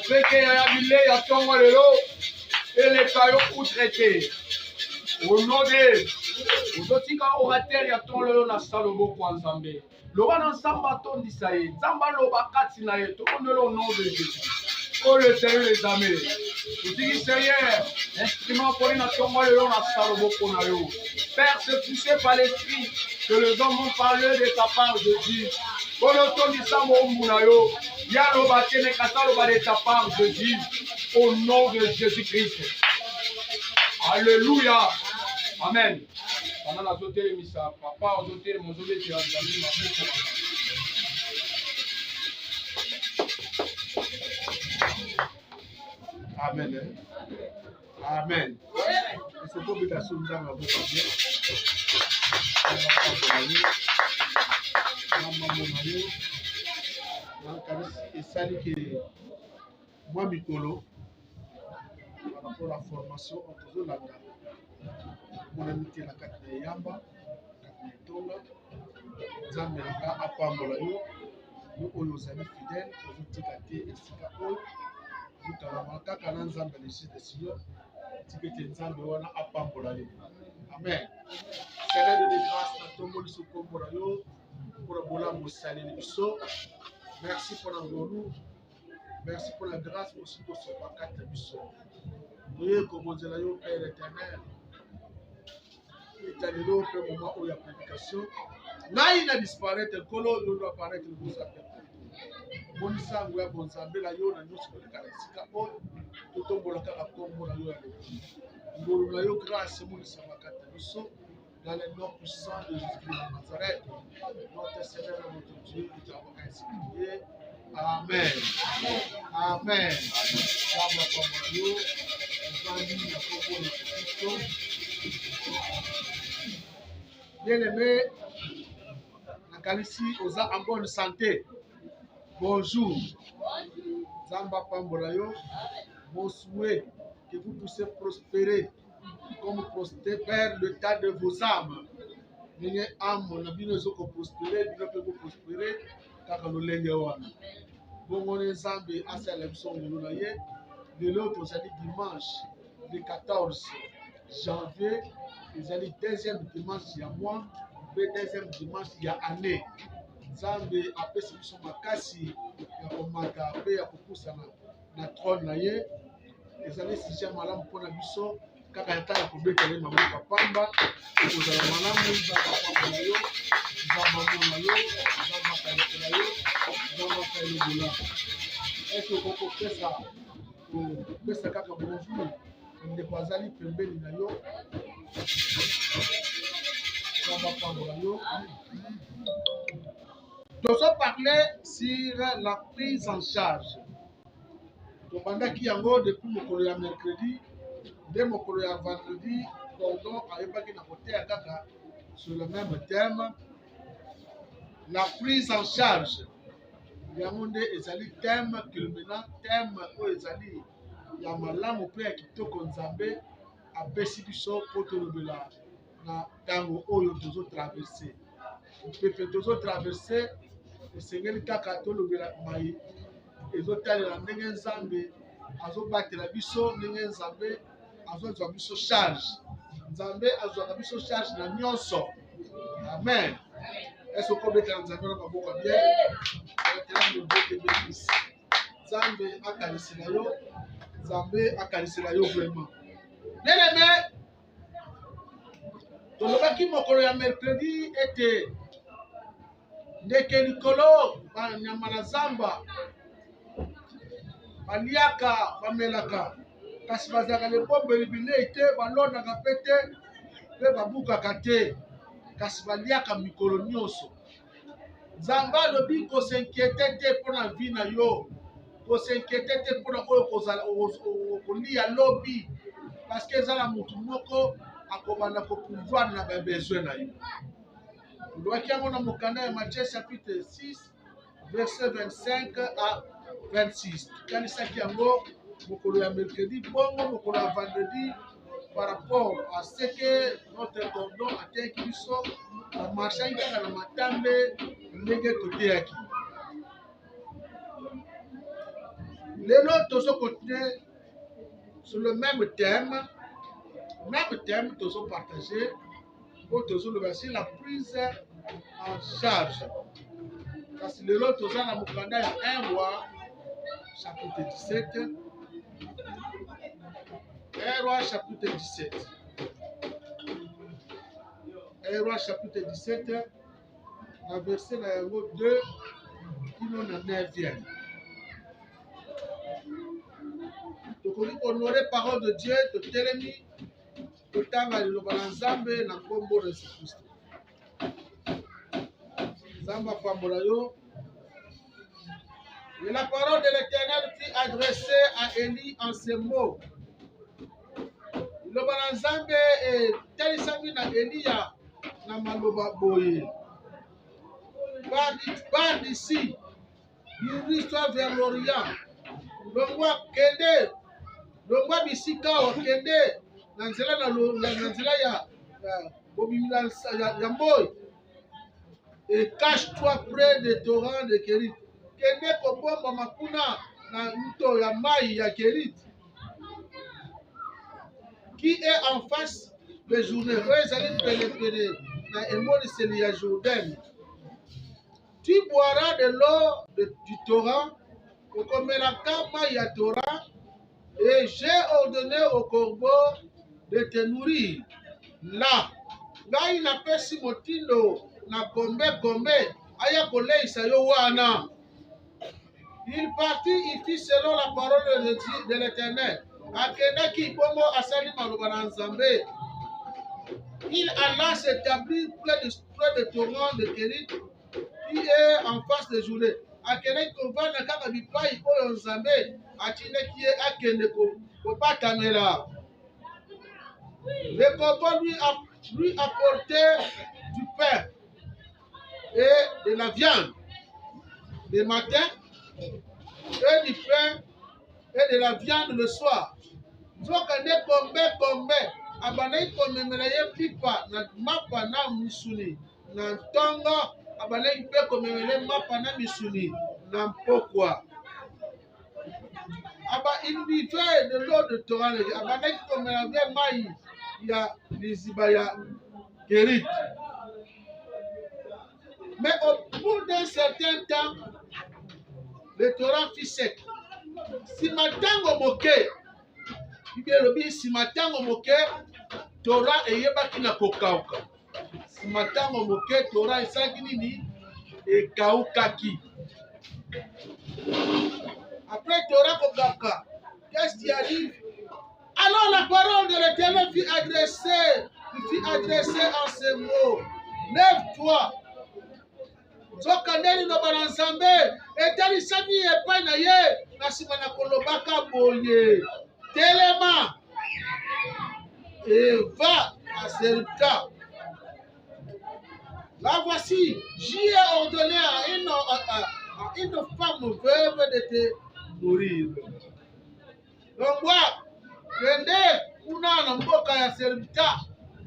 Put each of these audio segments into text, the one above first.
Après qu'il y a bilé, il y a ton et les cailloux pour traiter. Au nom de Ozotika orateur, il y a ton le na salobo kwa Nzambe. Loba na samba ton disaye. Nzamba loba kati na ye. Tout au nom de Jésus. Oh le Seigneur les amis. Vous dites Seigneur, instrument pour une tombe le long na salobo kwa yo. Père, se poussé par l'esprit que les hommes ont parlé de ta part de Dieu. Pour le ton du samo munayo. Ya loba tene kata loba de ta part de Dieu. Au nom de Jésus-Christ. Alléluia. Amen. Pendant la sauté de Missa, papa a sauté de mon sauvé qui a entendu ma bouche. Amen. Amen. C'est pour que la sauté dans ma bouche. Et ça dit que moi, Mikolo, par rapport à la formation, on peut la mon amitié la carte de Yamba, Tonga, Zambelaka, Apambola, nous, aux amis fidèles, aux outils et Sikapo, nous avons attaqué à Zambé les sites de Sion, Tikete Zambewana, Apambola. Amen. Seigneur de grâce, à tout le monde sous Kombola, pour le bola Moussali Bisso. Merci pour l'envoi, merci pour la grâce aussi pour ce paquet de Bisso. Priez comme on dit là, Père éternel. Et à l'élo, au moment où il y a prédication, là il a disparu, le colo doit apparaître le Moussa. Bon sang, oui, bon sang, la yo, la nous sur le caractère, tout au bout de la combo, la yo, nous l'avons grâce, mon sang, dans le nom puissant de Jésus de Nazareth, notre Seigneur et notre Dieu, nous avons ainsi prié. Amen. Amen. Bien-aimés, la Galicie, aux en bonne santé. Bonjour. Zamba Pambolayo, mon souhait que vous puissiez prospérer comme prospère le tas de vos âmes. Vous âme, on a bien prospérer, vous prospérer, car nous l'ayons. Bon, on est Zambé, à sa leçon de l'onaye. De l'autre, vous allez dimanche, le 14 janvier, vous allez deuxième dimanche, il y a mois, le deuxième dimanche, il y a année. Zambé, après ce qui sont makasi, il y a komata, après il y a kokusa na trône na ye. Les années si j'ai malam pour la biso, quand il y a temps pour bêter les mamans papa, et vous avez malam, vous avez papa mayo, vous avez maman mayo, vous avez papa mayo, vous avez papa mayo. Est-ce que vous pouvez faire ça? Vous pouvez faire ça quand vous voulez. Vous ne pouvez pas aller pembeni na yo. Vous avez papa mayo. Nous allons parler sur la prise en charge. Donc, pendant qu'il y a depuis mon mercredi, dès mon vendredi, pardon, sur le même thème, la prise en charge. Il y a un thème culminant, thème où il y a malam qui est Nzambe à Bessibiso pour te lever là. Na tango oyo tozo traverser. Pepe tozo traverser. Le Seigneur kaka tolobela mai ezotalela ndenge Nzambe azobatela biso ndenge Nzambe azozwa biso charge. Nzambe azwaka biso charge na nyonso. Amen. Est-ce que obetela Nzambe na maboko bien? Nzambe akanisela yo. Nzambe akanisela yo vraiment. Bien aimé, tolobaki mokolo ya mercredi ete ndeke likolo banyama na zamba baliaka bamelaka kasi bazalaka lebombeli bilei te balonaka pe te mpe babukaka te kasi baliaka mikolo nyonso. Nzambe alobi kosenkiete te mpona vi na yo, kosenkiete te mpona oyo kolia lobi parceke ezala motu moko akobanda kopouvoir na babesoin na yo. Nous avons dans Matthieu chapitre 6, verset 25 à 26. Quand il s'agit de mercredi, vendredi, par rapport à ce que notre cordon a été qui sort, la marche à la matambe, les côté qui. Les autres continuent sur le même thème, tous ont partagé, tous ont versé la prise en charge. Parce que les autres ont dans Mukanda, il y a 1 roi, chapitre 17. 1 roi, chapitre 17. 1 roi, chapitre 17, la verset 2, qui nous en 9e. Donc, on dit honorer parole de Dieu, de Télémi, de Tanga, de Lobanzambe, de Kombo de Jésus-Christ. Zamba Pambolayo. Et la parole de l'Éternel fut adressée à Élie en ces mots. Lobanzambe et Télisami na Elia na Maloba Boye. Part d'ici, dirige-toi vers l'Orient. Longwa Kende. Longwa Bisika wa Kende. Nanzela ya Mboy. Et cache-toi près des torrents de Kérit. Kende Kobomba Makuna na Nto ya Mai ya Kérit. Qui est en face de journée. Eux allaient pénétrer dans le monde de Jourdain. Tu boiras de l'eau du torrent. Et j'ai ordonné au corbeau de te nourrir. Là, il n'a pas si motindo na kombe aya kolei sayo wana. Il partit, il fit selon la parole de l'Éternel. Il alla s'établir près de torrent de Kérit qui est en face de Jourée. Le corbeau lui apportait du pain et de la viande le matin et du pain et de la viande le soir. Abanayi komemela pipa na mapa na misuni na ntongo abanayi pe komemela mapa na misuni na mpokwa. Il buvait de l'eau de torrent abanayi komemela mai ya liziba ya Kérit. Mais au bout d'un certain temps, le torrent fut sec. Si matango moke, si matango moke, Torah eyebaki na kokauka. Si matango moke, Torah esalaki nini? Ekaukaki. Après Torah kokauka, qu'est-ce qui arrive? Alors la parole de l'Éternel fut adressée en ces mots. Lève-toi. Zokandeli no bananzambe, etali sami epai na ye, na sima na kolobaka boye. Telema. Et va à Serepta. Là voici, j'y ai ordonné à une femme veuve de te nourrir. Donc moi, kende kuna na mboka ya Serepta,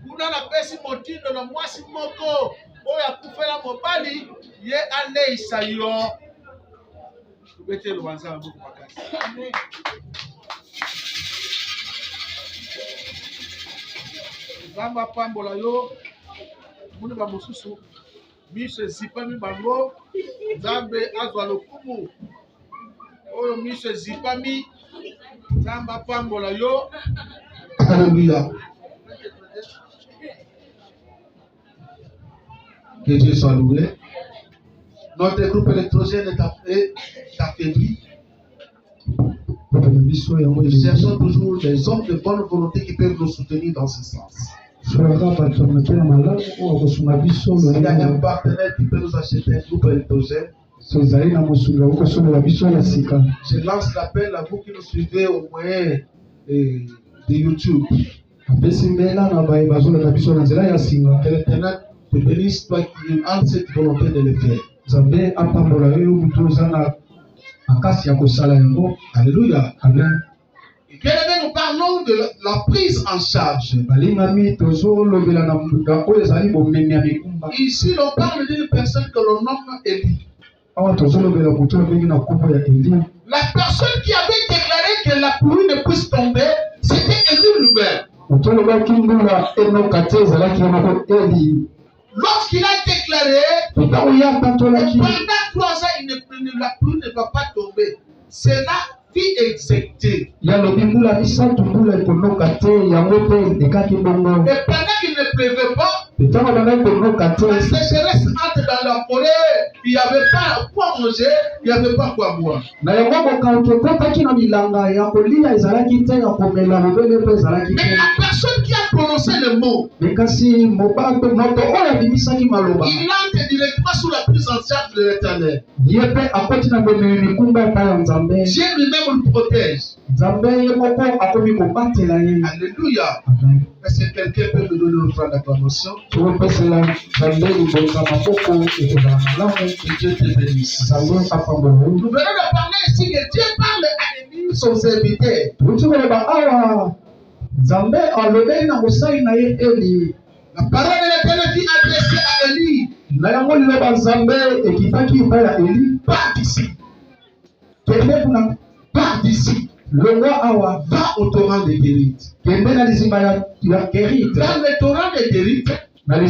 kuna na pesi motindo na mwasi moko oya kufela mobali ye aleisa yo. Tubete lubanza mbuku makasi. Amen. Zamba pambola yo muni ba mususu miso zipami bango Zambe azwa lokumu oyo miso zipami Zamba pambola yo. Alléluia. Que Dieu soit loué. Notre groupe électrogène est affaibli. Nous cherchons toujours des hommes de bonne volonté qui peuvent nous soutenir dans ce sens. S'il y a un partenaire qui peut nous acheter un groupe électrogène, je lance l'appel à vous qui nous suivez au moyen de YouTube. Que l'Éternel te bénisse, toi qui as cette volonté de le faire. Alléluia. Amen. Bien-aimés, nous parlons de la prise en charge. Ici, on parle d'une personne que l'on nomme Élie. La personne qui avait déclaré que la pluie ne puisse tomber, c'était Élie lui-même. Lorsqu'il a déclaré, pendant 3 ans, la pluie ne va pas tomber. Cela fit exécuter. Et pendant qu'il ne pleuvait pas, la sécheresse entre dans la forêt, il n'y avait pas quoi manger, il n'y avait pas quoi boire. Mais la personne qui a prononcé le mot, il entre directement sous la puissance en charge de l'Éternel. Dieu lui-même le protège. Alléluia. Est-ce que quelqu'un peut me donner une offrande d'acclamation? Que Dieu te bénisse. Nous venons de parler ici que Dieu parle à Élie, son serviteur. La parole de l'Éternel fut adressée à Élie. Pars d'ici. Pars d'ici. Va au torrent de Kérit. Dans le torrent de Kérit, le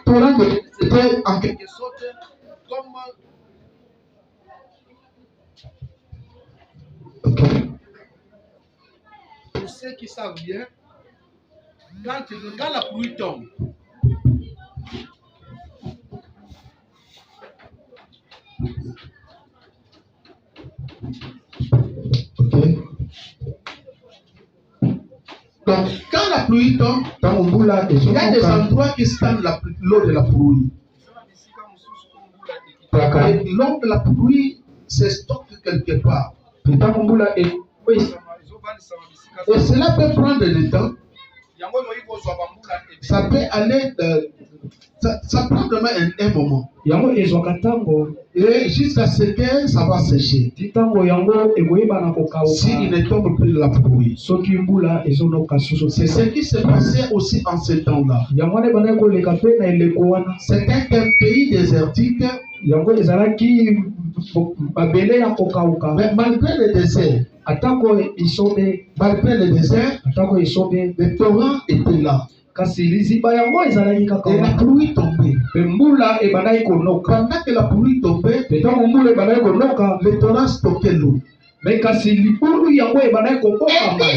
torrent était en quelque sorte comme pour ceux qui savent bien, quand la pluie tombe, donc, quand la pluie tombe, il y a des endroits qui standent l'eau de la pluie. Et l'eau de la pluie se stocke quelque part. Et cela peut prendre du temps. Ça peut aller, ça prend vraiment un moment. Et jusqu'à ce que ça va sécher. S'il ne tombe plus de la pluie. C'est ce qui s'est passé aussi en ce temps-là. C'était un pays désertique. Mais malgré le désert, le torrent était là. Et la pluie tombait. Pendant que la pluie tombait, le torrent stockait l'eau. Et il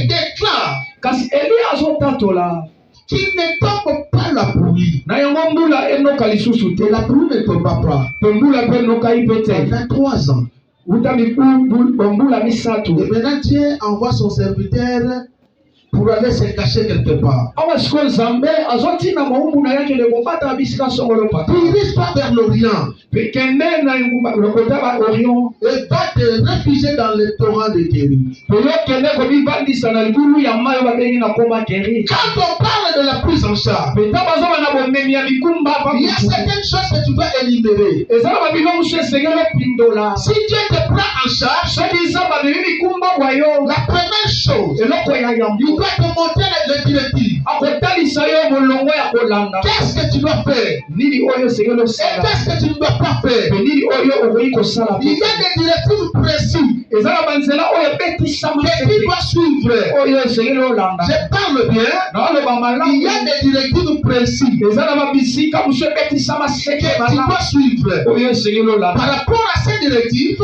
déclare qu'il ne tombe pas la pluie. Et la pluie ne tombe pas. Pendant 3 ans. Et maintenant Dieu envoie son serviteur pour aller se cacher quelque part. Il risque pas vers l'Orient. Et va te réfugier dans le torrent de Kérit. Quand on parle de la prise en charge, il y a certaines choses que tu dois éliminer. Si Dieu te prend en charge, la première chose, il doit te montrer les directives. Qu'est-ce que tu dois faire? Et qu'est-ce que tu ne dois pas faire? Il y a des directives précises que tu dois suivre. Je parle bien. Il y a des directives précises que tu dois suivre. Par rapport à ces directives,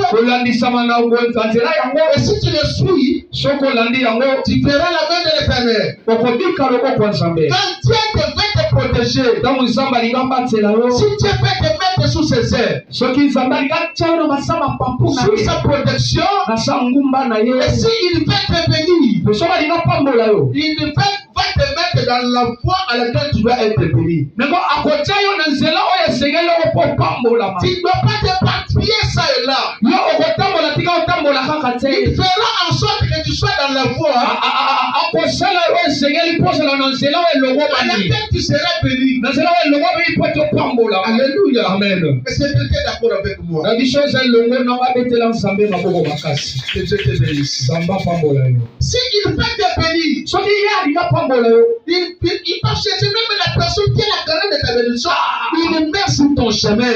et si tu les suis, tu verras la main de l'Éternel. Quand Dieu veut te protéger, si Dieu veut te mettre sous ses ailes, sous sa protection, et s'il veut te bénir, il va te mettre dans la voie à laquelle tu dois être béni. Tu ne dois pas t'éparpiller ça et là. Il fera en sorte que tu sois dans la voie laquelle tu seras béni. Alléluia. Amen. Est-ce que quelqu'un est d'accord avec moi? Que Dieu te bénisse. S'il fait te bénir, il va chercher même la personne qui a la grande de ta bénédiction. Il le met sur ton chemin.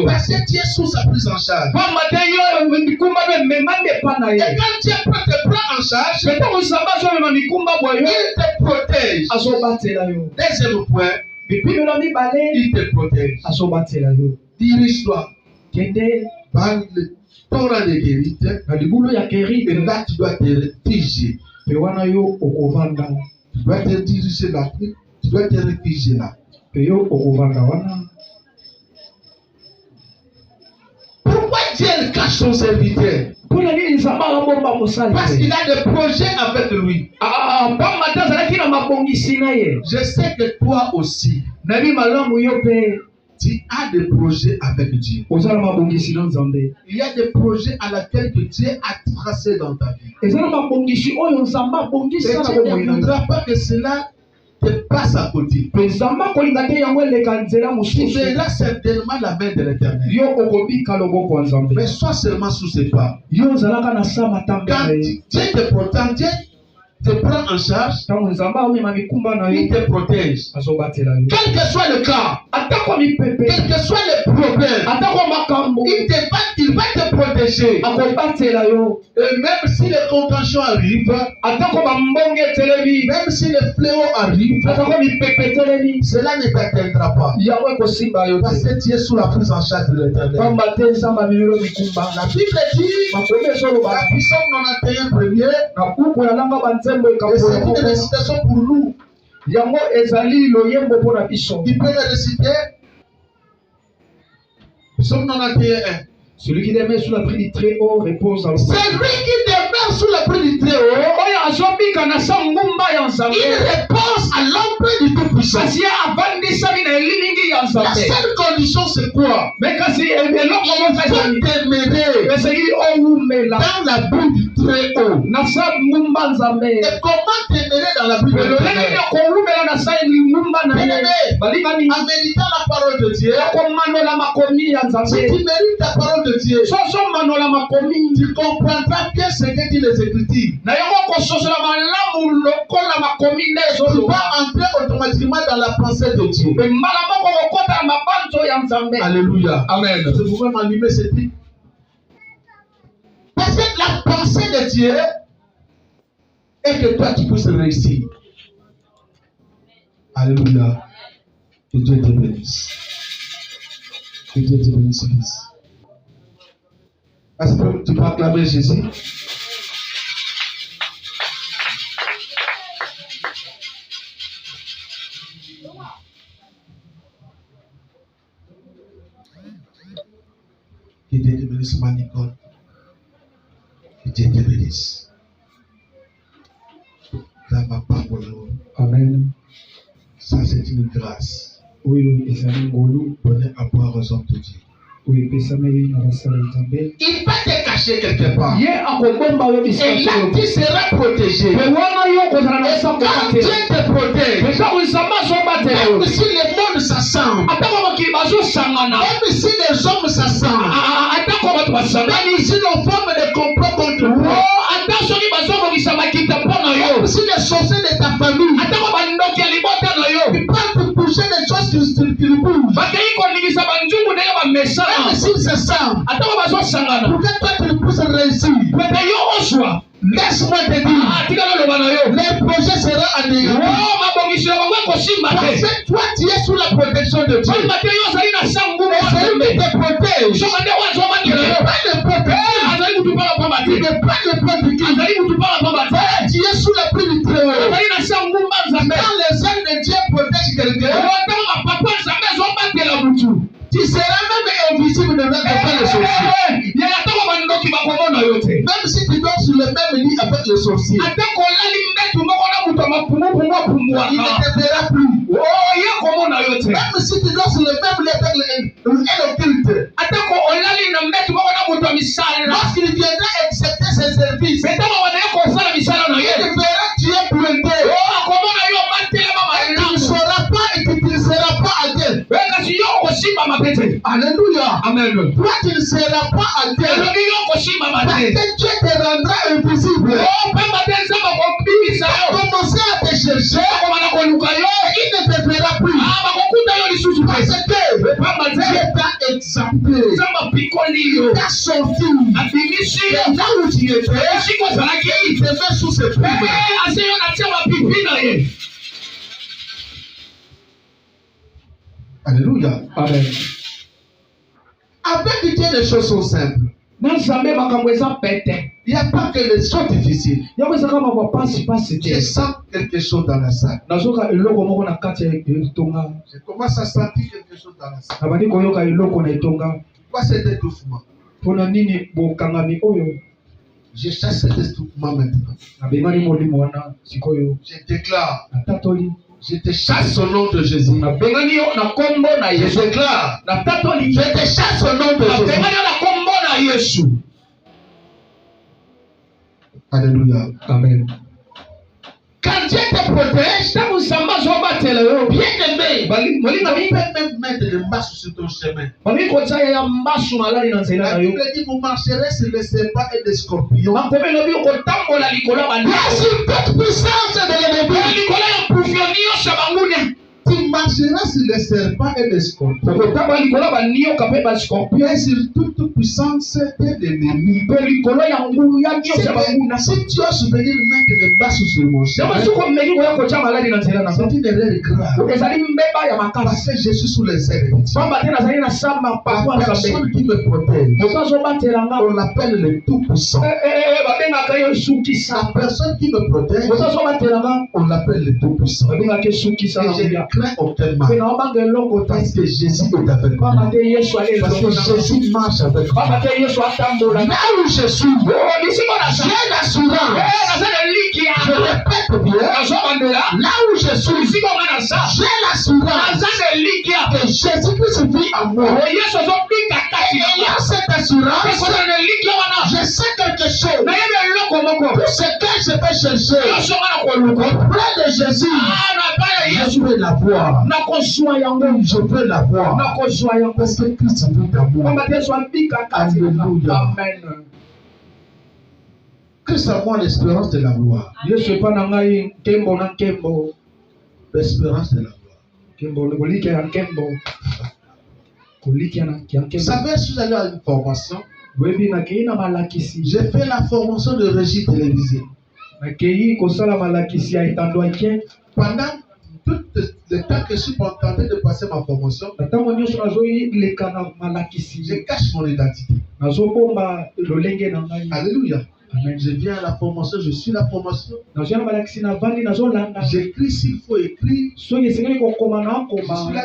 Parce que tu es sous sa prise en charge. Et quand Dieu te prend en charge, il te protège. Deuxième point, il te protège. Dirige-toi. Parle ton rang de guérite. Et là, tu dois te réfugier. Tu dois te diriger là. Tu dois te réfugier là. Pourquoi Dieu cache son serviteur? Parce qu'il a des projets avec lui. Je sais que toi aussi, tu as des projets avec Dieu. Il y a des projets à laquelle que Dieu a tracé dans ta vie. Et tu ne voudras pas que cela te passe à côté. Tu verras certainement la main de l'Éternel. Mais sois seulement sous ses pas. Quand Dieu te protège, Dieu te prend en charge, il te protège. Quel que soit le cas, quel que soit le problème, il va te protéger. Et même si les contentions arrivent, même si les fléaux arrivent, cela ne t'atteindra pas. Parce que tu es sous la prise en charge de l'Éternel. La Bible dit, la puissance 91 premier, et c'est une récitation pour nous. Il peut le réciter. Psaume 91. Celui qui demeure sous l'abri du Très-Haut repose en Celui qui demeure sous l'abri du Très-Haut, il repose à l'ombre du Tout-Puissant. La seule condition, c'est quoi? Il faut demeurer dans l'abri du Très-Haut. Et comment demeurer dans l'abri du Très-Haut? En méditant la parole de Dieu, si tu mérites la parole de Dieu, tu comprendras bien ce que dit les Écritures. Tu vas entrer automatiquement dans la pensée de Dieu. Alléluia. Amen. Je pouvais m'allumer ce titre. Parce que la pensée de Dieu est que toi tu puisses réussir. Alléluia. Que Dieu te bénisse. Que Dieu te bénisse, Fils. Est-ce que tu peux acclamer Jésus? Que Dieu te bénisse, ma Nicole. Que Dieu te bénisse. Amen. Ça, c'est une grâce. Oui, Donnez à boire aux hommes de Dieu. il Il va te cacher quelque part. Et là, tu seras protégé. Et quand Dieu te protège, même si le monde s'assemble, même si les hommes s'assemblent, même si nos formes de complot contre vous, même si les sorciers de ta famille, ils peuvent te bouger les choses qui bougent. Même s'ils s'assemblent, pour que toi tu puisses réussir, laisse-moi te dire, les projets seront anéantis. Parce que toi tu es sous la protection de Dieu. Et celui qui te protège, il n'est pas le protège. Il n'est pas le protège. Tu es sous la pluie du Très-Haut. Quand les ailes de Dieu protègent quelqu'un, tu seras même invisible de notre part les sorciers. Même si tu dors sur le même lit avec les sorciers, il ne te verra plus. Même si tu dors sur le même lit avec l'occulte, lorsqu'il viendra accepter ses services, Alléluia. Amen. Toi, tu ne seras pas à terre. Parce que Dieu te rendra invisible. Il va commencer à te chercher. Il ne te verra plus. Parce que Dieu t'a exempté. Il t'a sorti. Là où tu étais, il te met sous ses pieds. Alléluia. Amen. Avec Dieu, les choses sont simples. Il n'y a pas que les choses difficiles. Je sens quelque chose dans la salle. Je commence à sentir quelque chose dans la salle. Pourquoi cet étouffement? Je chasse cet étouffement maintenant. Je déclare. Je te chasse au nom de Jésus. Je déclare. Je te chasse au nom de Jésus. Alléluia. Amen. Quand Dieu te protège, bien-aimé, tu peux même mettre des masses sur ton chemin. La Bible dit, vous marcherez sur les serpents et les scorpions. Sur toute puissance de l'ennemi. Tu marcheras sur les serpents et les scorpions. Et sur toute puissance de l'ennemi. Si tu as souvenir mettre des masses sur mon chemin, c'est une erreur grave. Parce que je suis sous les ailes. La personne qui me protège, on l'appelle le tout-puissant. La personne qui me protège, on l'appelle le tout-puissant. Et je ne crains aucun mal. Parce que Jésus est avec moi. Parce que Jésus marche avec moi. Là où je suis, j'ai l'assurance. Je répète bien. Là où je suis, j'ai l'assurance que Jésus-Christ vit en moi. Et ayant cette assurance, je sais quelque chose. Tout ce que je vais chercher auprès de Jésus, je veux la voir. Je veux la voir. Parce que Christ vit en moi. Alléluia. Amen. Christ en moi, l'espérance de la gloire. L'espérance de la gloire. Vous savez, si vous allez à une formation, j'ai fait la formation de régie télévisée. Pendant tout le temps que je suis en train de passer ma formation, je cache mon identité. Alléluia. Amen. Je viens à la formation, je suis la formation. J'écris s'il faut écrire. Je suis là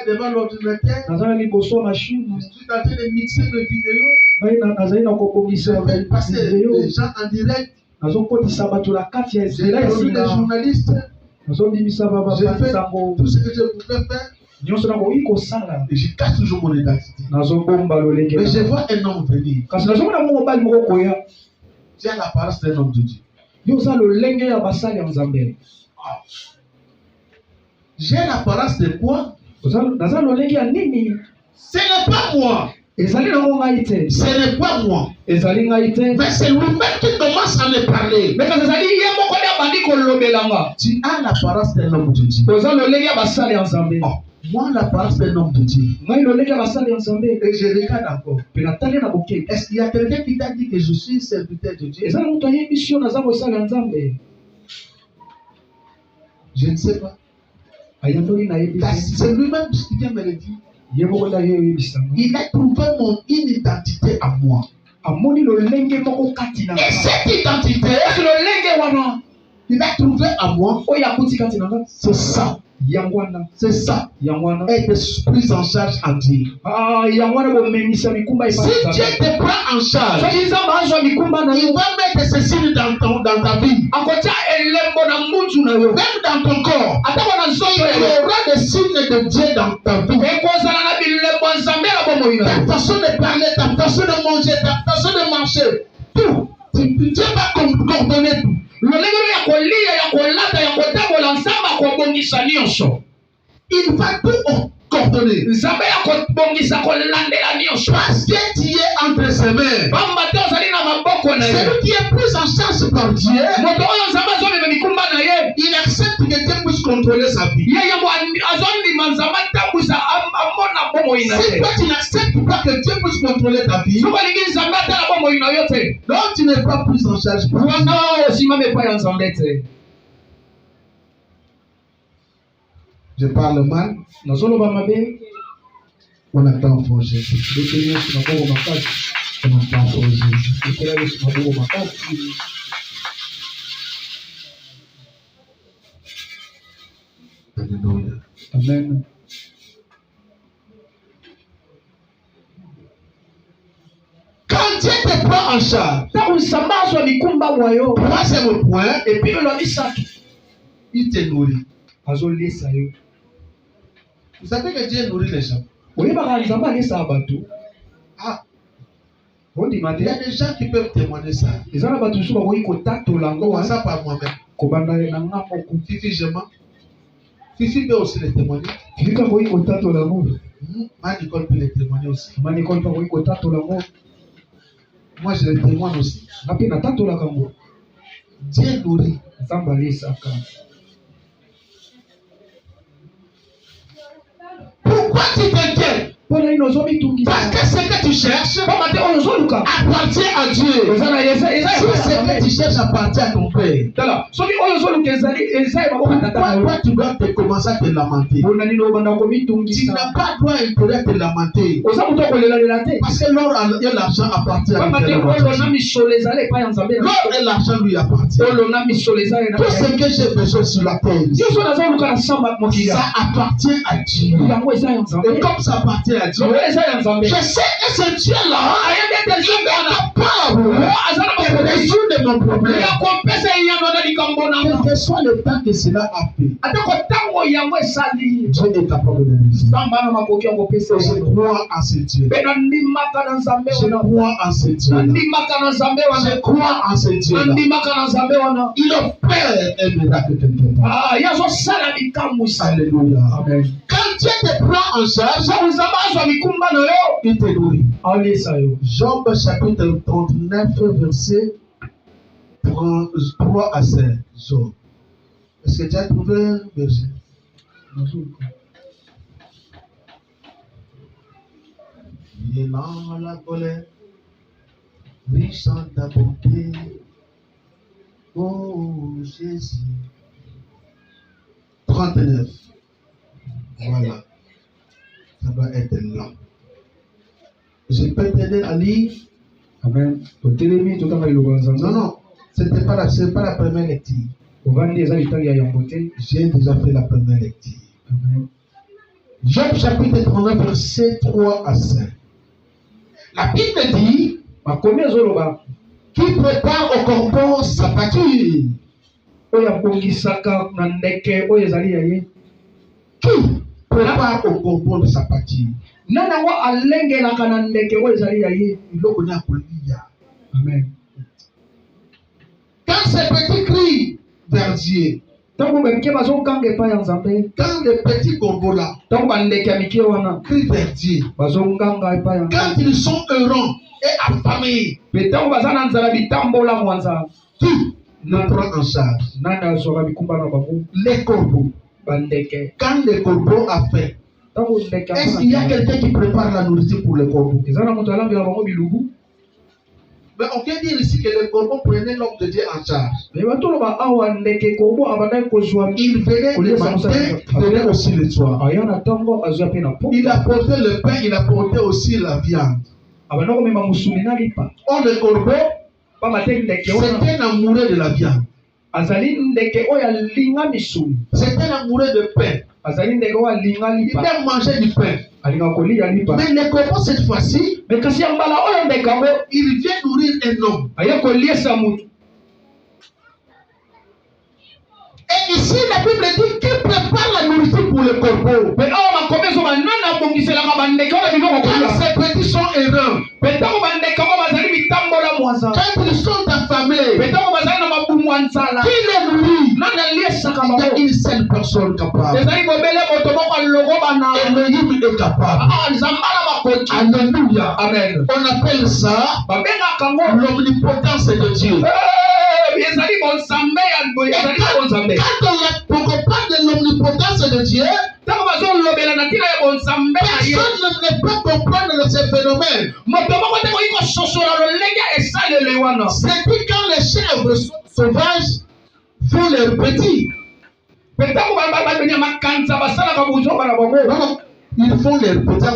devant l'ordinateur. Je suis en train de mixer mes vidéos. Je vais passer les gens en direct. J'ai vu les journalistes. Je fais tout ce que je pouvais faire. Et je cache toujours mon identité. Mais je vois un homme venir. J'ai l'apparence d'un homme de Dieu. J'ai l'apparence de quoi? Ce n'est pas moi. Ce n'est pas moi. Mais c'est lui-même qui commence à me parler. Tu as l'apparence d'un homme de Dieu. Moi, l'apparence d'un homme de Dieu. Et je regarde encore. Est-ce qu'il y a quelqu'un qui t'a dit que je suis serviteur de Dieu? Je ne sais pas. C'est lui-même qui vient me le dire. Il a trouvé mon identité à moi. Et cette identité, il a trouvé à moi. C'est ça. C'est ça. Être pris en charge entier. Si Dieu te prend en charge, il va mettre ce signe dans ta vie. Même dans ton corps. Il y aura des signes de Dieu dans ta vie. Ta façon de parler, ta façon de manger, ta façon de marcher. Tout. Dieu va coordonner tout. Il va tout coordonner. Nzambe ya kobongisa kolandela nyonso. Parce que tu es entre ses mains. Pamba te ozali na maboko na ye. Celui qui est pris en charge par Dieu, Moto oyo Nzambe azomema mikumba na ye. il accepte que Dieu puisse contrôler sa vie. Yeye azondima Nzambe atambwisa amona bomoi na Si ye. toi tu n'acceptes pas que Dieu puisse contrôler ta vie, Soki olingi Nzambe atala bomoi na yo te. donc tu n'es pas pris en charge par Dieu. Wana osimama epai ya Nzambe te. Je parle mal, Nazoloba mabe. on attend pour Jésus. Dekeni Yesu maboko makasi. On attend pour Jésus. Dekeni Yesu maboko makasi. Alléluia. Amen. Quand Dieu te prend en charge, Tangu Nzambe azwa mikumba mwayo. troisième point, Et puis le misatu. il te nourrit. Azolesa yo. Vous savez que Dieu nourrit les gens. Oyebaka Nzambe alesa bato. Ah, Ondima il y a te. des gens qui peuvent témoigner ça. Eza na bato mosusu bakoki kotatola ngo Commençons par moi-même. kobanda na nga moko. Fifi, je mens. Fifi peut aussi le témoigner. Fika koki kotatola ngo. Nicole peut le témoigner aussi. Manikoli mpe koki kotatola ngo. Moi, je le témoigne aussi. Nga mpe natatolaka ngo. Dieu nourrit. Nzambe alesaka. Pourquoi tu t'inquiètes? Mpona ino ozomitungisa. Parce que ce que tu cherches Pamba te oyo ozoluka. appartient à Dieu. Eza na eza Si ce que tu cherches appartient à ton Père, tala soki oyo ozoluka ezali eza ya maboko ya tata na yo. pourquoi tu dois te commencer à te lamenter? Mpona nini obanda Tu komitungisa. n'as pas droit à intérêt de te lamenter. Oza moto akolelalela te. Parce que l'or et l'argent appartiennent à Pamba te Dieu. oyo na misolo ezali epai ya Nzambe. L'or et l'argent lui appartiennent. Oyo na misolo ezali na Tout ce que j'ai besoin sur la terre, nyonso nazoluka na samba mokili. ça appartient à Dieu. Yango eza ya Nzambe. Et comme ça appartient à Dieu, Yango eza ya Nzambe. je sais que ce Dieu-là Ayende ete il Nzambe est wana. capable Aza na de makoki. résoudre mon problème. Ya kopesa yango na likambo na Quel que soit le temps que cela a fait, atako ntango yango esali. Dieu est capable de résoudre. Nzambe ana makoki ya kopesa Et je yango. crois en ce Dieu. Mpe nandimaka na Nzambe Je wana. crois en ce Dieu. Nandimaka na Nzambe Je wana. crois en ce Dieu. Nandimaka na Nzambe wana. Il opère un miracle quelque part. Ah, yazosala likamwisa. Alléluia. Amen. Quand Dieu te prend en charge, Tango Nzambe azwa mikumba na yo. il te nourrit. Alesa yo. Job chapitre 39, verset 3 à 5. Job. Est-ce que tu as trouvé un verset? Il est lent la colère, riche en ta bonté. Oh Jésus. 39. Voilà. Ça doit être lent. Je peux t'aider à lire? Amen. Totelemi totanga liloba ya Nzambe. Non, non. C'est pas la première lecture. Ovandi eza litangi ya yango te. J'ai déjà fait la première lecture. Amen. Job chapitre 39, verset 3 à 5. La Bible dit Makomi ezoloba qui prépare au corbeau sa pâture. oyo abongisaka na ndeke oyo ezali ya ye. Qui prépare au corbeau de sa pâture. Nani yango alengelaka na ndeke oyo ezali ya ye. Il le connaît à Polynia. Amen. Quand ces petits crient vers Dieu, Ntango bamike bazokanga epai ya Nzambe. quand les petits corbeaux là Ntango bandeke ya mike wana crient vers Dieu, bazonganga epai ya quand Nzambe. ils sont errants et affamés, Mpe ntango baza na nzala bitambola mwanza. qui le prend en charge? Nani azwaka mikumba na bango? Les corbeaux. Bandeke. Quand les corbeaux a faim, Ntango ndeke est-ce qu'il y a quelqu'un qui prépare la nourriture pour les corbeaux? eza na moto alambela bango bilubu. Mais on vient dire ici que les corbeaux prenaient l'homme de Dieu en charge. Me batoloba awa ndeke kobo abandaki kozwa Il venait le matin, il venait aussi le soir. aya na ntango azwa mpe na po. Il apportait le pain, il apportait aussi la viande. Abanda komema musuni na lipa. Or, le corbeau, Pamba te ndeke wana c'était un amoureux de la viande. azali ndeke oyo alinga misuni. C'était un amoureux de pain. Azali ndeke oyo alinga Il lipa. aime manger du pain. Alinga kolia lipa. Mais le corbeau, cette fois-ci, Me kasi ya mbala oyo ndeke yango il vient nourrir un homme. aya koliesa mutu. Et ici, la Bible dit qu'il prépare la nourriture pour le corbeau. Mpe awa makomi ezoba nani abongiselaka bandeke oyo biloko Quand kolia. ces petits sont errants, Mpe ntango bandeke yango bazali bitambola mwanza. quand ils sont affamés, Mpe ntango bazali na mabumu ya nzala. qui les nourrit? Nani y a une seule personne capable. Elohim est capable. Alléluia. Amen. On appelle ça l'omnipotence de Dieu. Quand on parle de l'omnipotence de Dieu, personne ne peut comprendre ce phénomène. C'est que quand les chèvres sauvages font leurs petits, ils font leurs petits.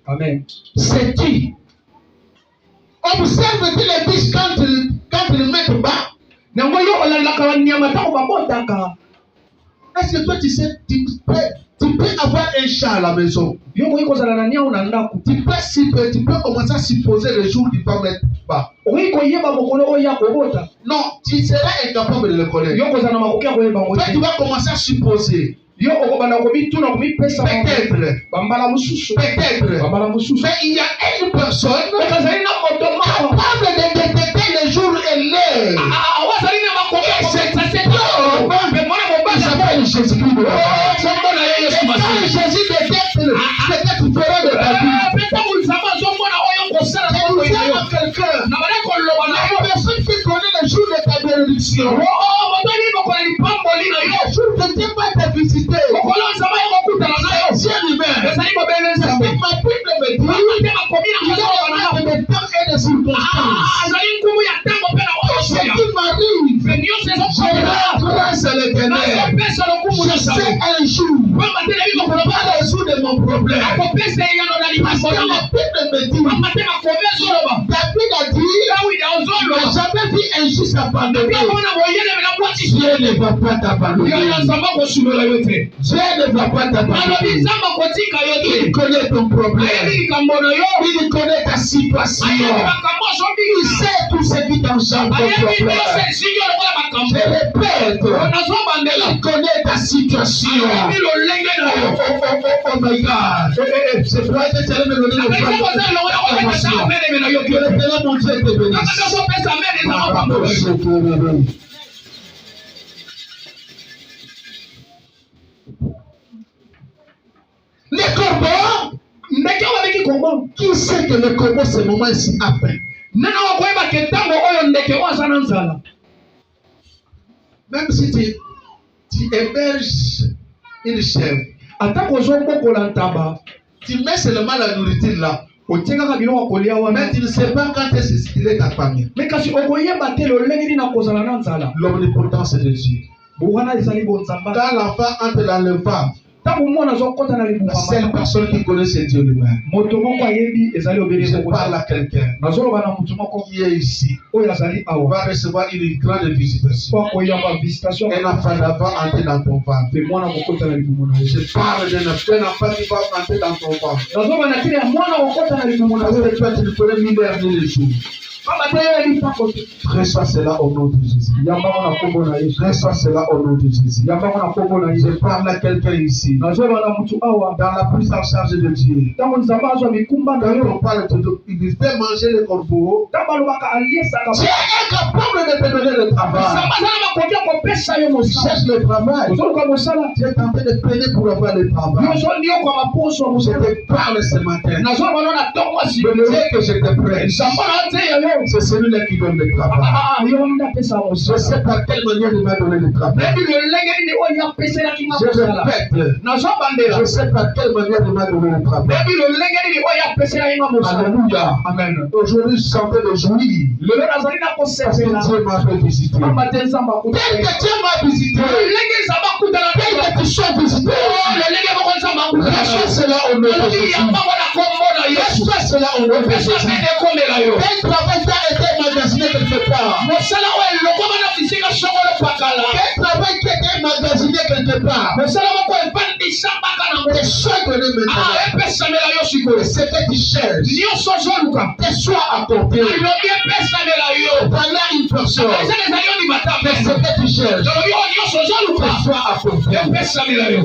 Amen. C'est qui? Observe-t-il les biches quand ils mettent bas? Est-ce que toi tu sais, tu peux avoir un chat à la maison? Tu peux commencer à supposer le jour où tu vas mettre bas. Non, tu seras incapable de le connaître. Toi, tu vas commencer à supposer. Peut-être. Mais il y a une personne capable de détecter le jour et l'heure. Il s'appelle Jésus-Christ. Quand Jésus détecte, peut-être tu feras de ta vie. La personne qui connaît le jour de ta bénédiction, le jour de Dieu va te visiter. Dieu lui-même, c'est ma Bible me dit, il y a des temps et des circonstances. Ce qui m'arrive, je rends grâce à l'Éternel. Je sais un jour, je ne peux pas résoudre mon problème. Parce que la Bible me dit, David a dit, il n'a jamais vu un juste abandonné. Dieu ne va pas t'abandonner. Dieu ne va pas t'abandonner. Il connaît ton problème. Il connaît ta situation. Il sait tout ce qui t'enchante ton problème. Je répète, il connaît ta situation. Oh my God. C'est pour que tu allais me donner le plan. Mon Dieu te bénisse. Les corbeaux, qui sait que le corbeau, ce moment ici après? Même si tu héberges une chèvre, tu mets seulement la nourriture là. Mais tu ne sais pas quand est-ce qu'il est apparu. L'omnipotence de Dieu. Quand l'enfant entre dans le ventre, la seule personne qui connaît c'est Dieu lui-même. Je parle à quelqu'un qui est ici. On va recevoir une grande visitation. Un enfant va entrer dans ton ventre. Je parle d'un enfant qui va entrer dans ton ventre. Parce que toi tu ne connais ni l'heure ni le jour. Reçois cela au nom de Jésus. Reçois cela au nom de Jésus. Je parle à quelqu'un ici. Dans la prise en charge de Dieu. Quand on parle de tout, il fait manger les corbeaux. Dieu est capable de te donner le travail. Cherche le travail. Tu es en train de peiner pour avoir le travail. Je te parle ce matin. Le Dieu que je te prête, c'est celui-là qui donne le travail. Je sais par quelle manière il m'a donné le travail. Je répète. Je sais par quelle manière il m'a donné le travail. Alléluia. Amen. Aujourd'hui, je suis en train de jouir. Parce que Dieu m'a visité. Dès que Dieu m'a visité, dès que tu sois visité, reçois cela au nom de Jésus. Reçois cela au nom de Jésus. Quel travail t'a été magasiné quelque part? Quel travail t'a été magasiné quelque part? Te sois donné maintenant. Ce que tu cherches te soit accordé. Voilà une personne. Ce que tu cherches te soit accordé.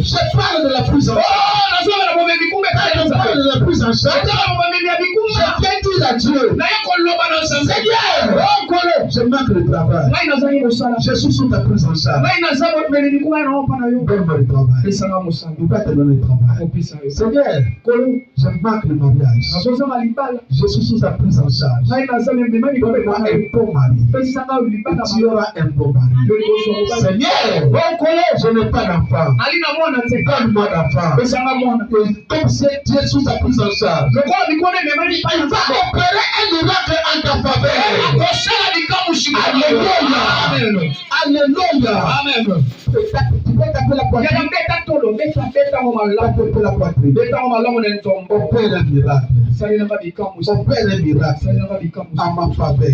Je parle de la prise en charge. Je parle de la prise en charge. Je viens dire à Dieu, Seigneur, je manque de travail. Je suis sous ta prise en charge. Donne-moi le travail. Il va te donner le travail. Seigneur, je manque de mariage. Je suis sous ta prise en charge. Donne-moi un bon mari. Et tu auras un bon mari. Seigneur, je n'ai pas d'enfant. Donne-moi d'enfant. Comme c'est Dieu sous ta prise en charge, il va opérer un miracle en ta faveur. Alléluia. Alléluia. Amen. Tu peux taper la poitrine. Opère un miracle. Opère un miracle à ma faveur.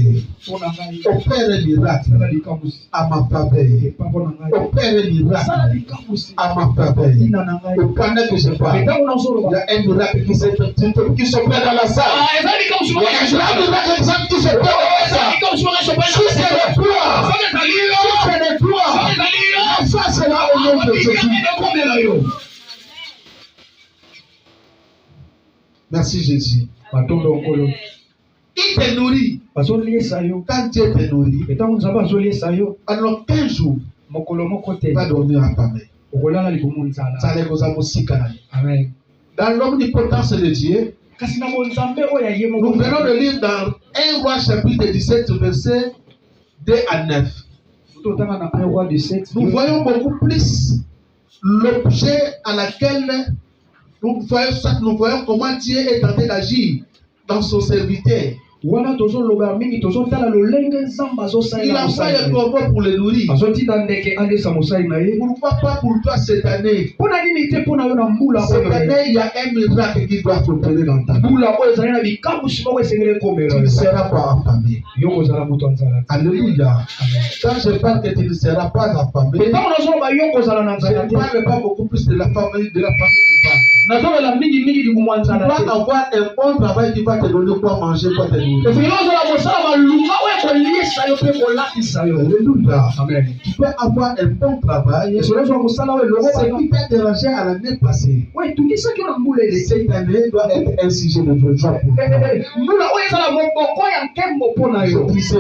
Opère un miracle à ma faveur. Opère un miracle à ma faveur. Pendant que je parle, il y a un miracle qui s'opère dans la salle. Il y a un miracle qui s'opère dans la salle. Si c'est le toi, si c'est le toi, ça sera au nom de Jésus. Merci Jésus. Il te nourrit. Quand Dieu te nourrit, alors 15 jours, tu vas dormir à ta main. Dans l'omnipotence de Dieu, nous venons de lire dans 1 Roi chapitre 17, verset 2 à 9. Nous voyons beaucoup plus l'objet à laquelle nous voyons comment Dieu est en train d'agir dans son serviteur. Il a envoyé le corbeau pour le nourrir. Pourquoi pas pour toi cette année? Cette année, il y a un miracle qui doit s'opérer dans ta vie. Tu ne seras pas affamé. Alléluia. Quand je parle que tu ne seras pas affamé, je ne parle pas beaucoup plus de la famille de femme. Tu dois avoir un bon travail qui va te donner quoi manger, quoi te nourrir. Alléluia. Tu peux avoir un bon travail. Ce qui t'a dérangé à l'année passée, cette année doit être un sujet de joie pour toi. Je disais,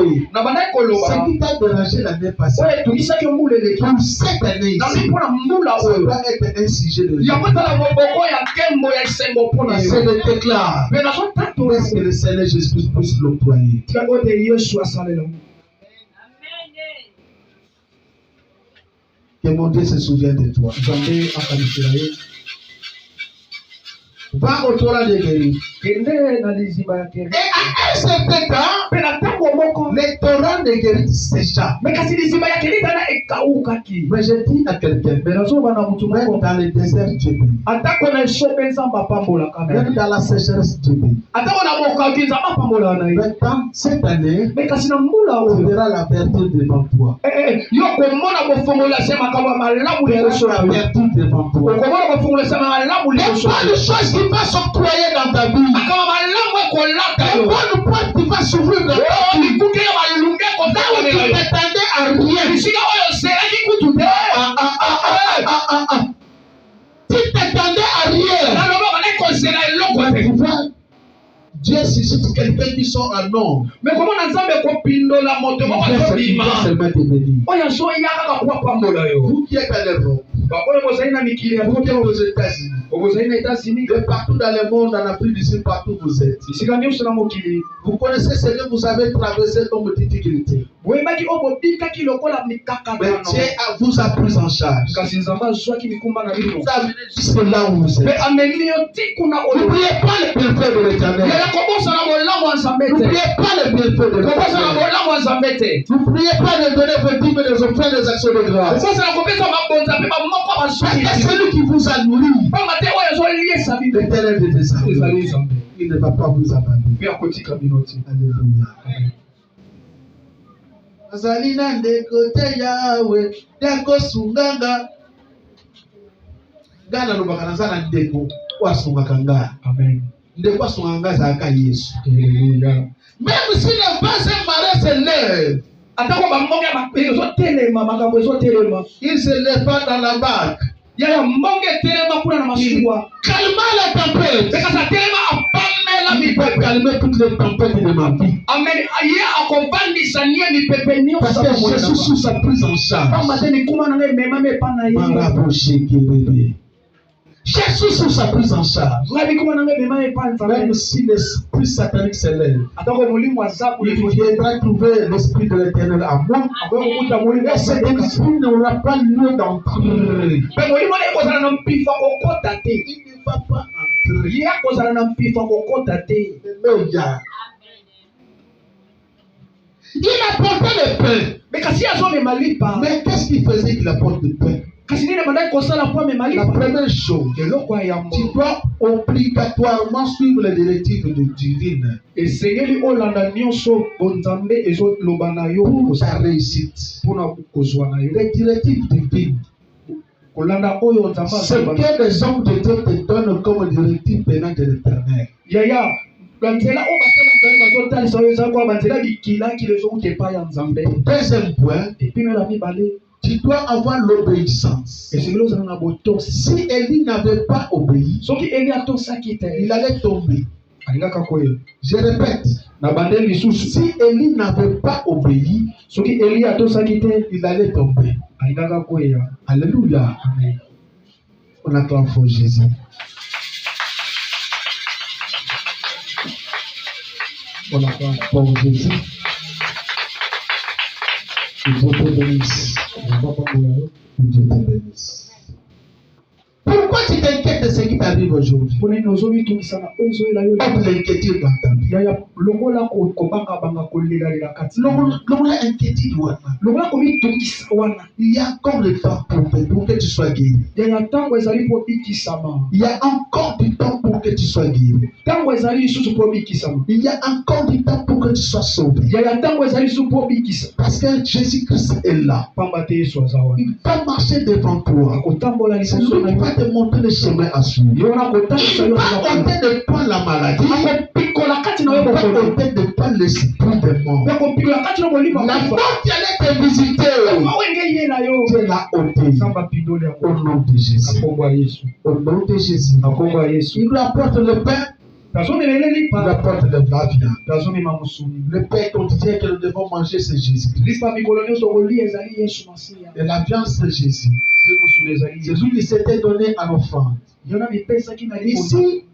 ce qui t'a dérangé l'année passée, pour cette année, ça doit être un sujet de joie. Je le déclare. Est-ce que le Seigneur Jésus puisse l'employer? Que mon Dieu se souvienne de toi. Va au Torah de guérir. Et à un certain temps, les torrents de guérir s'échappent. Mais je dis à quelqu'un, même dans le désert, Dieu bénit. Même dans la sécheresse, Dieu bénit. Maintenant, cette année, tu verras la vertu devant toi. Tu verras la vertu devant toi. Il n'y a pas de chose qui va s'octroyer dans ta vie. La bonne porte qui va s'ouvrir dans ta vie. Là où tu t'attendais à rien. Tu t'attendais à rien. Dieu suscite quelqu'un qui sort en nom. Mais comment on seulement te bénir. Vous qui êtes à l'Europe, vous qui êtes aux États-Unis, de partout dans le monde, en Afrique du Sud, partout où vous êtes. Vous connaissez ce que vous avez traversé comme difficulté. Mais Dieu vous a pris en charge. Vous avez jusque là où vous êtes. N'oubliez pas le bienfait de l'Éternel. N'oubliez pas le bienfait de l'Éternel. N'oubliez pas de donner vos dîmes, des offrandes, des actions de grâce. C'est celui qui vous a nourri. L'Éternel de tes saluts. Il ne va pas vous abandonner. Alléluia. Azalina ndekote yawe yako sunganga gana lubakana sana ndeko wasungaka nga. Amen. Ndeko wasunganga zaka Yesu. Alléluia. Même si le vase marais se lève, il se lève pas dans la barque. Calma la tempête. Il peut calmer toutes les tempêtes de ma vie. Amen. Parce que Jésus sous sa prise en charge. Jésus sous sa prise en charge. Même si l'esprit satanique s'élève, il viendra trouver l'esprit de l'Éternel à moi. Et cet esprit n'aura pas lieu d'entrer. Il ne va pas entrer. Alléluia. Il apportait le pain. Mais qu'est-ce qu'il faisait qu'il apporte le pain? La première chose, tu dois obligatoirement suivre les directives divines pour ta réussite. Les directives divines, ce que les hommes de Dieu te donnent comme directive venant de l'Éternel. Deuxième point, tu dois avoir l'obéissance. Si Élie n'avait pas obéi, il allait tomber. Je répète, si Élie n'avait pas obéi, il allait tomber. Alléluia. On acclame pour Jésus. On acclame pour Jésus. Que Dieu te bénisse. Dieu te bénisse. Pourquoi tu t'inquiètes de ce qui t'arrive aujourd'hui? Pas de l'inquiétude dans ta vie. Il y a encore le temps pour que tu sois guéri. Il y a encore du temps pour que tu sois guéri. Il y a encore du temps pour que tu sois sauvé. Parce que Jésus-Christ est là. Il va marcher devant toi. C'est lui qui va te montrer le chemin à suivre. Il va ôter de toi la maladie. Il va ôter de toi l'esprit de mort. La mort qui allait te visiter, Dieu l'a ôté. Au nom de Jésus. Au nom de Jésus. Il lui apporte le pain. Il apporte la viande. Le pain quotidien que nous devons manger, c'est Jésus. Et la viande, c'est Jésus. Jésus qui s'était donné à l'offrande. Ici,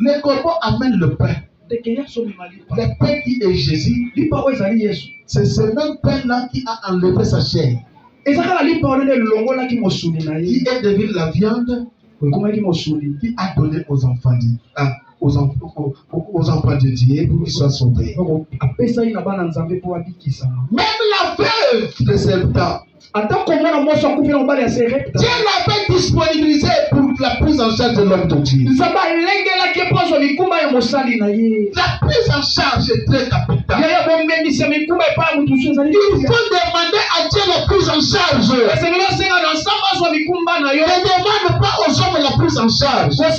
les corbeaux amènent le pain. Le pain qui est Jésus, c'est ce même pain-là qui a enlevé sa chair. Qui est devenu la viande qui a donné aux enfants aux enfants de Dieu pour qu'ils soient sauvés. Même la veuve de Septa, Dieu l'avait disponibilisé pour la prise en charge de l'homme de Dieu. La prise en charge est très capitale. Il faut demander à Dieu la prise en charge. Ne demande pas aux hommes la prise en charge. Parce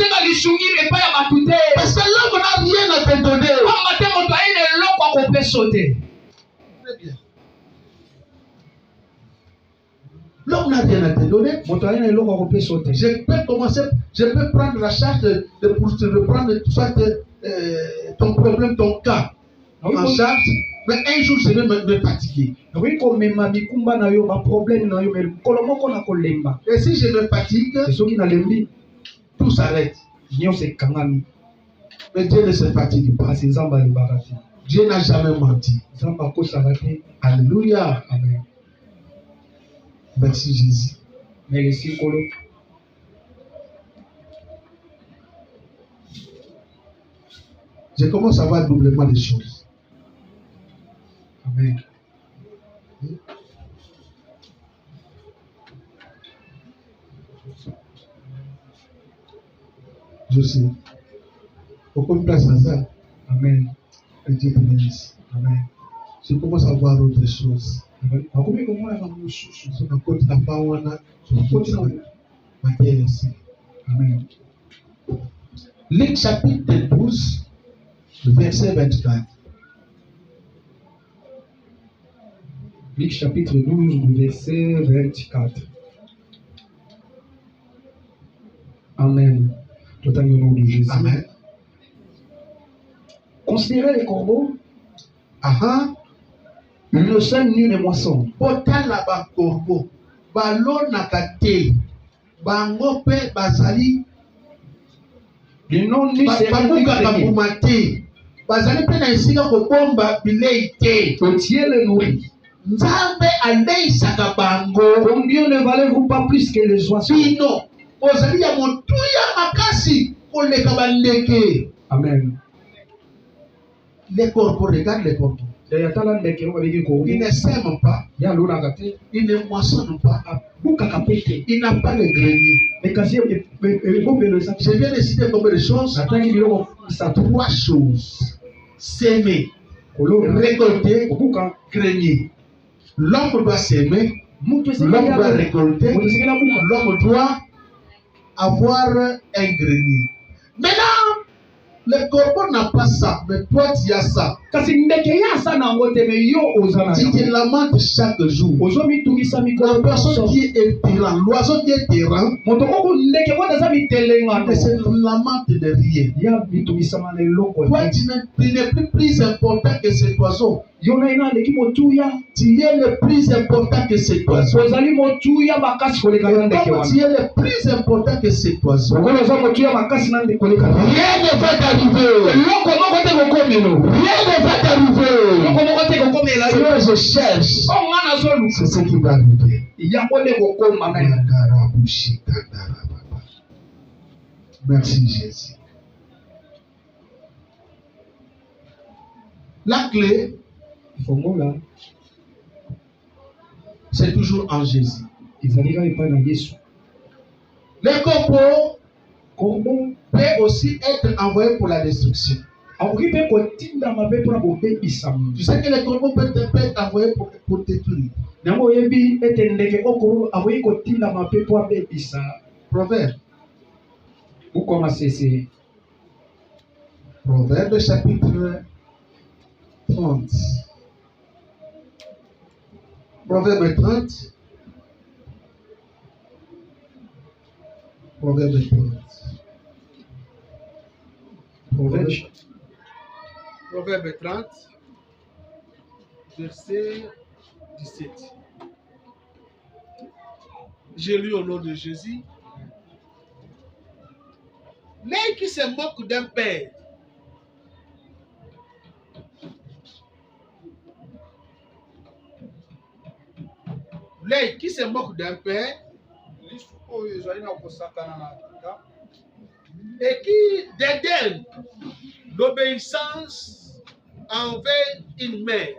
que l'homme n'a rien à te donner. Très bien. L'homme n'a rien à te donner. Je peux commencer, je peux prendre la charge de prendre soit ton problème, ton cas en charge, mais un jour je vais me fatiguer. Et si je me fatigue, tout s'arrête. Mais Dieu ne se fatigue pas. Dieu n'a jamais menti. Alléluia. Amen. Merci Jésus. Je commence à voir doublement les choses. Amen. Je sais. Aucune place à ça. Amen. Que Dieu te bénisse. Amen. Je commence à voir autre chose. Amen. Luc chapitre 12, verset 24. Luc chapitre 12, verset 24. Amen. Tout en nom de Jésus. Amen. Considérez les corbeaux, Aha. le seul nu des moissons. Botala ba corbeau. Balonaka te. Bango pe bazali. Le non nu c'est Babuka babuma te. Bazali pe na esika kobomba bilei te. Dieu les nourrit. Nzambe aleisaka bango. Combien ne valez-vous pas plus que les oiseaux? Bino ozali ya motuya makasi koleka bandeke. Amen. Les corbeaux, regarde les corbeaux. Ils ne sèment pas. Ils ne moissonnent pas. Ils n'ont pas de grenier. Je viens de citer combien de choses? 3 choses. S'aimer, récolter, grenier. L'homme doit s'aimer, l'homme doit récolter, l'homme doit avoir un grenier. Maintenant, le corbeau n'a pas ça, mais toi tu as ça. Tu te lamentes chaque jour. La personne qui est tyran, l'oiseau qui est tyran, ne se lamente de rien. Toi tu n'es plus plus important que cet oiseau. Tu es le plus important que cet oiseau. Comme tu es le plus important que cet oiseau, rien ne va t'arriver. Rien ne va t'arriver. Ce que je cherche, c'est ce qui va arriver. Merci Jésus. La clé, c'est toujours en Jésus. Les corbeaux peuvent aussi être envoyés pour la destruction. Tu sais que les corbeaux peuvent être envoyés pour détruire. Proverbe. Proverbe chapitre 30. Proverbe 30. Proverbe 30. Proverbe 30, verset 17. J'ai lu au nom de Jésus. L'œil qui se moque d'un père. L'œil qui se moque d'un père. Et qui dédaigne l'obéissance envers une mère.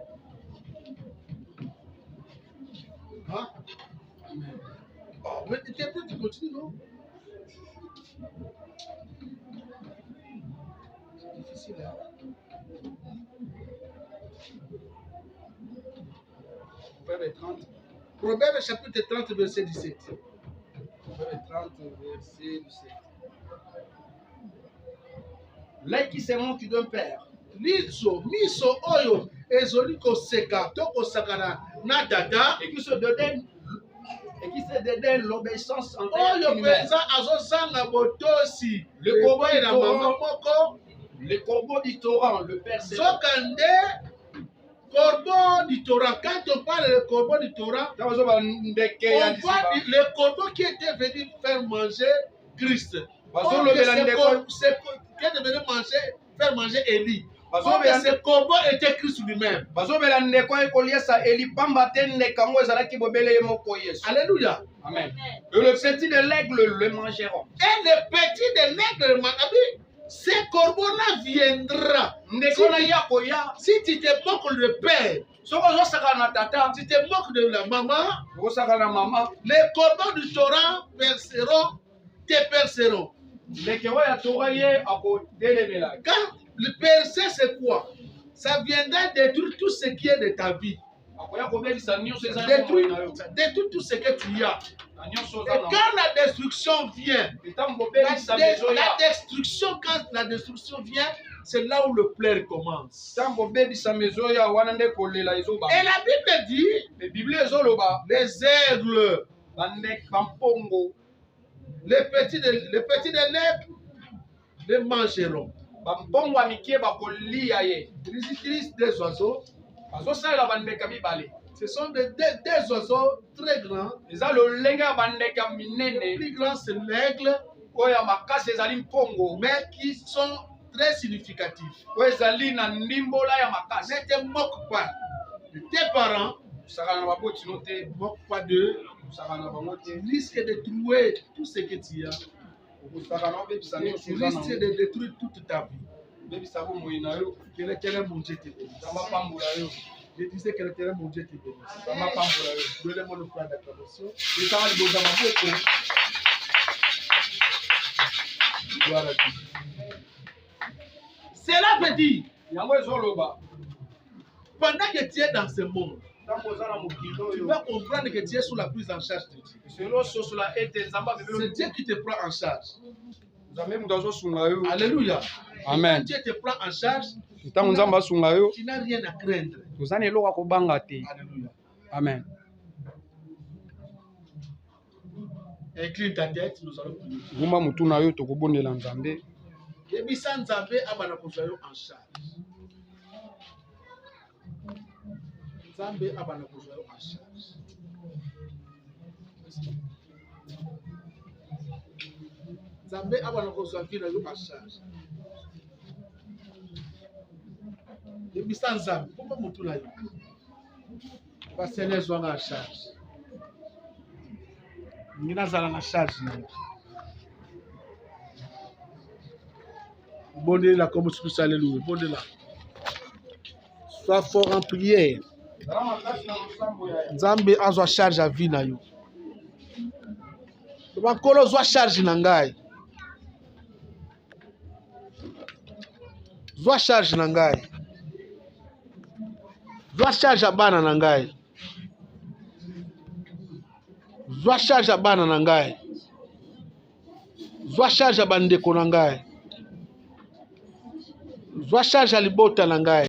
Hein? Oh, mais tu continues, non? C'est difficile, hein? Proverbe 30. Proverbe chapitre 30, verset 17. Proverbe 30, verset 17. L'œil qui se moque d'un père. Miso oyo ezoli koseka to kosakana na dada et qui se dédaigne l'obéissance envers une mère. Le corbeau du torrent, le père c'est corbeau du torrent. Quand on parle de corbeau du torrent, on voit le corbeau qui était venu faire manger Christ. C'est qui est venu faire manger Élie. Ce corbeau était Christ lui-même. Alléluia. Amen. Et le petit de l'aigle le mangeront. Et le petit de l'aigle le mangeront. Ce corbeau-là viendra. Si tu te moques le père, si tu te moques de la maman, les corbeaux du Torah te perceront. Quand le percer, c'est quoi? Ça viendra détruire tout ce qui est de ta vie. Détruire tout ce que tu as. Et quand la destruction vient, quand la destruction vient, c'est là où le pleur commence. Et la Bible dit, les aigles, les petits de l'aigle, les mangeront. Bambongo ya mikie bakolia ye. Ils utilisent des oiseaux. Bazosalela bandeka mibale. Ce sont des oiseaux très grands. Eza lolenge ya bandeka Le minene. plus grand, c'est l'aigle, Oyo ya makasi ezali mpongo. mais qui sont très significatifs. Oyo ezali na ndimbola ya makasi. Ne te moque pas de tes parents, Osaka na baboti no te. ne te moque pas d'eux. Osaka na bango te. Tu risques de trouver tout ce que tu as. Osaka na obebisa Et nyonso tu oza risques nango. de détruire toute ta vie. Obebisa bomoi na yo. Que l'Éternel mon Dieu te bénisse. Nzambe apambola yo. Je disais que l'Éternel mon Dieu te bénisse. Nzambe apambola yo. Donnez-moi le frère d'acclamation. Ezala liboza maboko. Gloire à Dieu. Cela veut dire, Yango ezoloba. pendant que tu es dans ce monde, Ntango oza na mokili tu oyo. vas comprendre que tu es sous la prise en charge de Dieu. Selo sosola ete nzambe amemi C'est yo. Dieu qui te prend en charge. Nzambe moto azosunga yo. Alléluia. Amen. Quand Dieu te prend en charge, Ntango nzambe asunga yo. tu n'as rien à craindre. Toza na eloko ya kobanga te. Alléluia. Amen. Incline ta tête, nous allons prier. Gumba mutu na yo tokobondela nzambe. Yebisa Nzambe abana kozwa yo en charge. Nzambe abana kozwa yo en charge. Nzambe abana kozwa vie na yo en charge. Yebisa Nzambe komba mutu na yo. Basene zwanga en charge. Ngina zala na charge na yo. Bondez-la comme Christ, alléluia. Bondez-la. Sois fort en prière. Nzambe azwa charge à vie na yo. Bakolo zwa charge na ngai. Zwa charge na ngai. Zwa charge ya bana na ngai. Zwa charge ya bana na ngai. Zwa charge ya bandeko na ngai. Zwa charge ya libota na ngai.